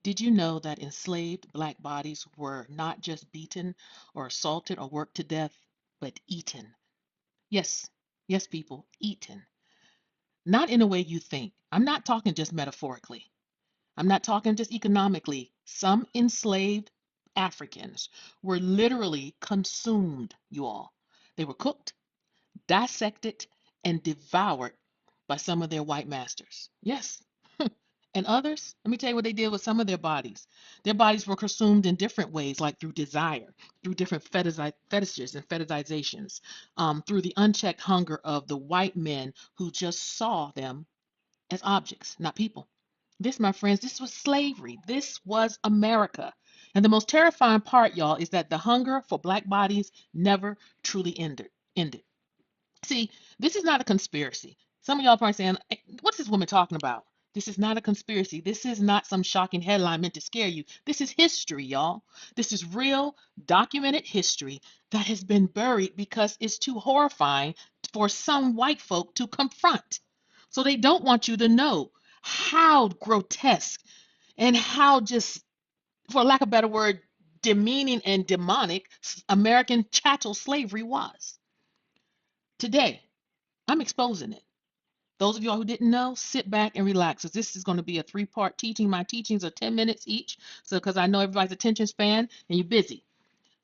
Did you know that enslaved black bodies were not just beaten or assaulted or worked to death, but eaten? Yes, yes, people, eaten. Not in a way you think. I'm not talking just metaphorically. I'm not talking just economically. Some enslaved Africans were literally consumed, you all. They were cooked, dissected, and devoured by some of their white masters. Yes. And others, let me tell you what they did with some of their bodies. Their bodies were consumed in different ways, like through desire, through different fetishes and fetishizations, through the unchecked hunger of the white men who just saw them as objects, not people. This, my friends, this was slavery. This was America. And the most terrifying part, y'all, is that the hunger for black bodies never truly ended. See, this is not a conspiracy. Some of y'all probably saying, what's this woman talking about? This is not a conspiracy. This is not some shocking headline meant to scare you. This is history, y'all. This is real, documented history that has been buried because it's too horrifying for some white folk to confront. So they don't want you to know how grotesque and how just, for lack of a better word, demeaning and demonic American chattel slavery was. Today, I'm exposing it. Those of y'all who didn't know, sit back and relax. Because this is going to be a three-part teaching. My teachings are 10 minutes each. So, because I know everybody's attention span and you're busy.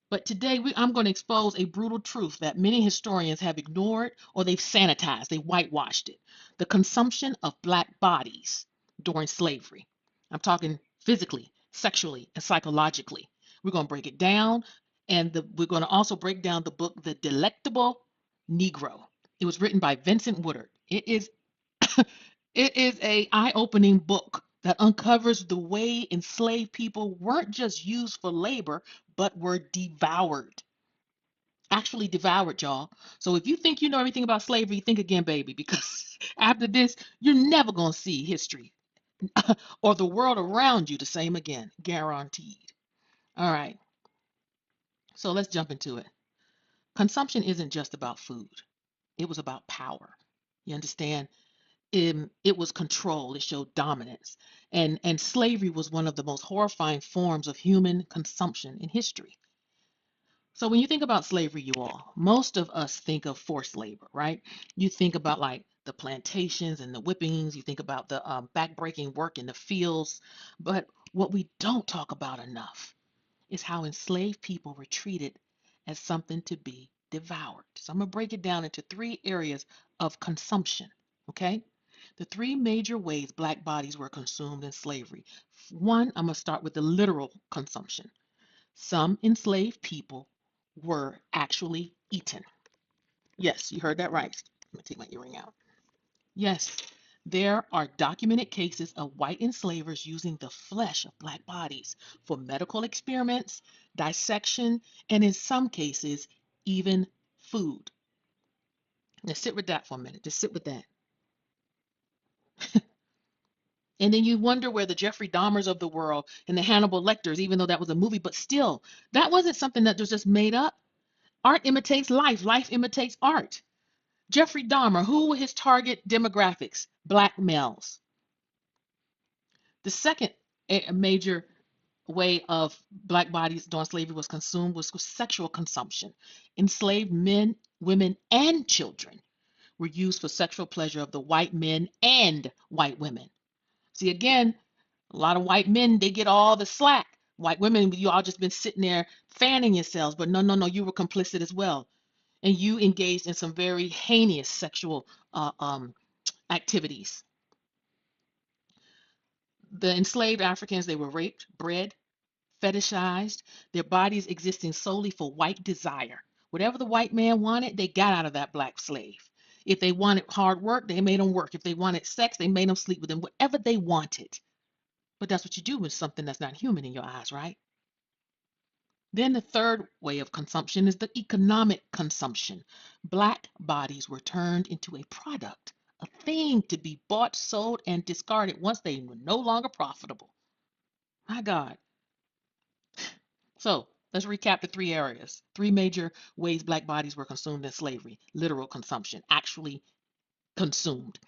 But today I'm going to expose a brutal truth that many historians have ignored or they've sanitized, they whitewashed it. The consumption of black bodies during slavery. I'm talking physically, sexually, and psychologically. We're going to break it down. And we're going to also break down the book, The Delectable Negro. It was written by Vincent Woodard. It is it is a eye-opening book that uncovers the way enslaved people weren't just used for labor, but were devoured. Actually devoured, y'all. So if you think you know everything about slavery, think again, baby, because after this, you're never going to see history or the world around you the same again, guaranteed. All right, so let's jump into it. Consumption isn't just about food, it was about power. You understand? It was control. It showed dominance, and slavery was one of the most horrifying forms of human consumption in history. So when you think about slavery, you all, most of us think of forced labor, right? You think about like the plantations and the whippings. You think about the backbreaking work in the fields. But what we don't talk about enough is how enslaved people were treated as something to be devoured. So I'm going to break it down into three areas of consumption, okay? The three major ways black bodies were consumed in slavery. One, I'm going to start with the literal consumption. Some enslaved people were actually eaten. Yes, you heard that right. Let me take my earring out. Yes, there are documented cases of white enslavers using the flesh of black bodies for medical experiments, dissection, and in some cases, even food. Now sit with that for a minute. Just sit with that. And then you wonder where the Jeffrey Dahmers of the world and the Hannibal Lecters, even though that was a movie, but still, that wasn't something that was just made up. Art imitates life, life imitates art. Jeffrey Dahmer, who were his target demographics? Black males. The second major way of black bodies during slavery was consumed was sexual consumption. Enslaved men, women, and children were used for sexual pleasure of the white men and white women. See, again, a lot of white men, they get all the slack. White women, you all just been sitting there fanning yourselves, but no, no, no, you were complicit as well. And you engaged in some very heinous sexual activities. The enslaved Africans, they were raped, bred, fetishized, their bodies existing solely for white desire. Whatever the white man wanted, they got out of that black slave. If they wanted hard work, they made them work. If they wanted sex, they made them sleep with them, whatever they wanted. But that's what you do with something that's not human in your eyes, right? Then the third way of consumption is the economic consumption. Black bodies were turned into a product, a thing to be bought, sold, and discarded once they were no longer profitable. My God. So let's recap the three areas. Three major ways black bodies were consumed in slavery: literal consumption, actually consumed,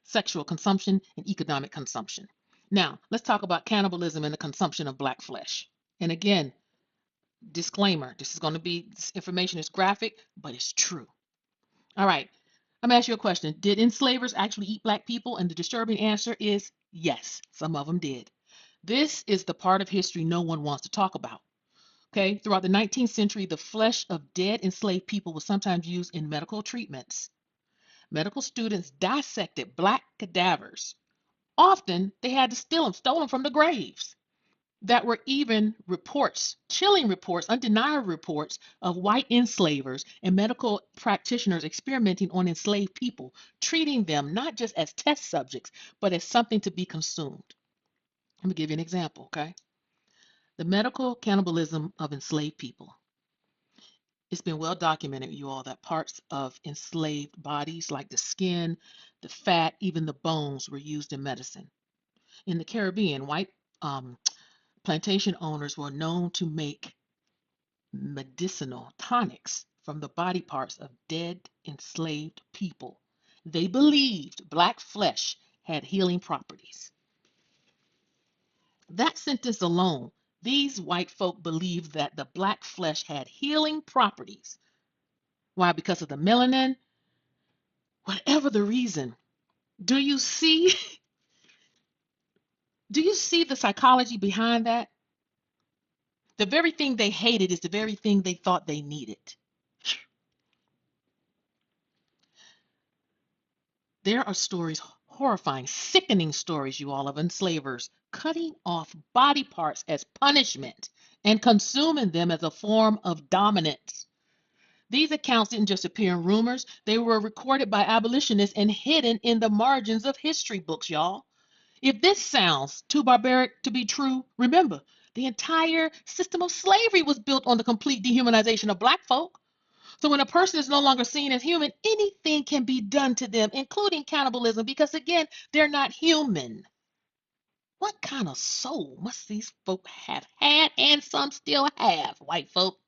sexual consumption, and economic consumption. Now, let's talk about cannibalism and the consumption of black flesh. And again, disclaimer, this information is graphic, but it's true. All right, I'm gonna ask you a question. Did enslavers actually eat black people? And the disturbing answer is yes, some of them did. This is the part of history no one wants to talk about. Okay, throughout the 19th century, the flesh of dead enslaved people was sometimes used in medical treatments. Medical students dissected black cadavers. Often they had to steal them, stole them from the graves. That were even reports, chilling reports, undeniable reports of white enslavers and medical practitioners experimenting on enslaved people, treating them not just as test subjects, but as something to be consumed. Let me give you an example, okay? The medical cannibalism of enslaved people. It's been well documented, you all, that parts of enslaved bodies, like the skin, the fat, even the bones, were used in medicine. In the Caribbean, white plantation owners were known to make medicinal tonics from the body parts of dead enslaved people. They believed black flesh had healing properties. That sentence alone, these white folk believed that the black flesh had healing properties. Why? Because of the melanin, whatever the reason. Do you see do you see the psychology behind that? The very thing they hated is the very thing they thought they needed. There are stories, horrifying, sickening stories, you all, of enslavers cutting off body parts as punishment and consuming them as a form of dominance. These accounts didn't just appear in rumors, they were recorded by abolitionists and hidden in the margins of history books, y'all. If this sounds too barbaric to be true, remember, the entire system of slavery was built on the complete dehumanization of black folk. So when a person is no longer seen as human, anything can be done to them, including cannibalism, because again, they're not human. What kind of soul must these folk have had and some still have, white folk?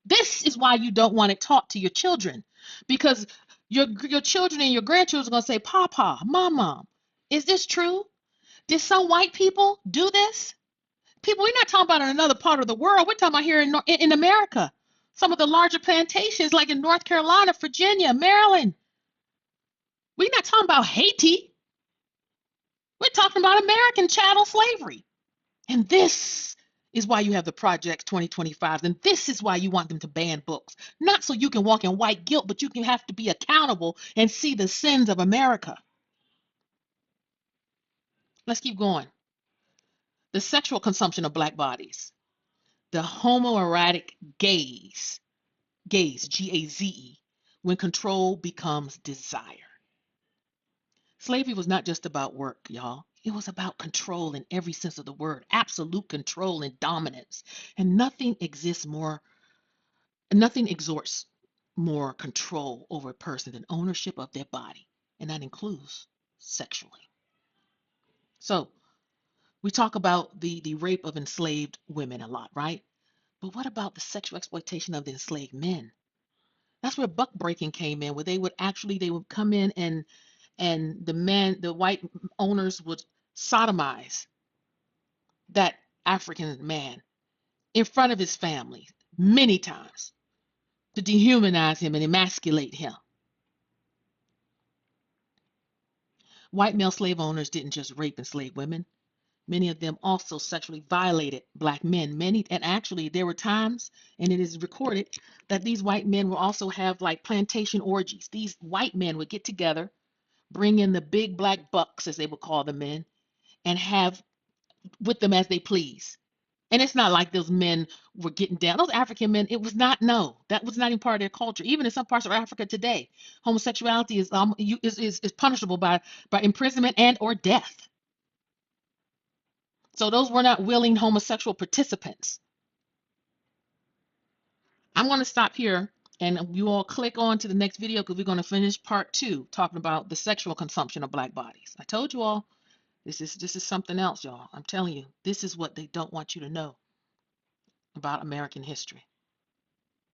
This is why you don't want it taught to your children, because your children and your grandchildren are going to say, Papa, Mama, is this true? Did some white people do this? People, we're not talking about in another part of the world. We're talking about here in America. Some of the larger plantations, like in North Carolina, Virginia, Maryland. We're not talking about Haiti. We're talking about American chattel slavery. And this is why you have the Project 2025. And this is why you want them to ban books. Not so you can walk in white guilt, but you can have to be accountable and see the sins of America. Let's keep going. The sexual consumption of black bodies. The homoerotic gaze, Gaze, when control becomes desire. Slavery was not just about work, y'all. It was about control in every sense of the word, absolute control and dominance. And nothing exerts more control over a person than ownership of their body. And that includes sexually. So we talk about the rape of enslaved women a lot, right? But what about the sexual exploitation of the enslaved men? That's where buck breaking came in, where they would come in and the white owners would sodomize that African man in front of his family many times to dehumanize him and emasculate him. White male slave owners didn't just rape enslaved women. Many of them also sexually violated black men. And actually there were times, and it is recorded, that these white men will also have like plantation orgies. These white men would get together, bring in the big black bucks, as they would call the men, and have with them as they please. And it's not like those men were getting down. Those African men, it was not, no, that was not even part of their culture. Even in some parts of Africa today, homosexuality is punishable by imprisonment and or death. So those were not willing homosexual participants. I'm going to stop here and you all click on to the next video because we're going to finish part 2 talking about the sexual consumption of black bodies. I told you all, this is something else, y'all. I'm telling you, this is what they don't want you to know about American history.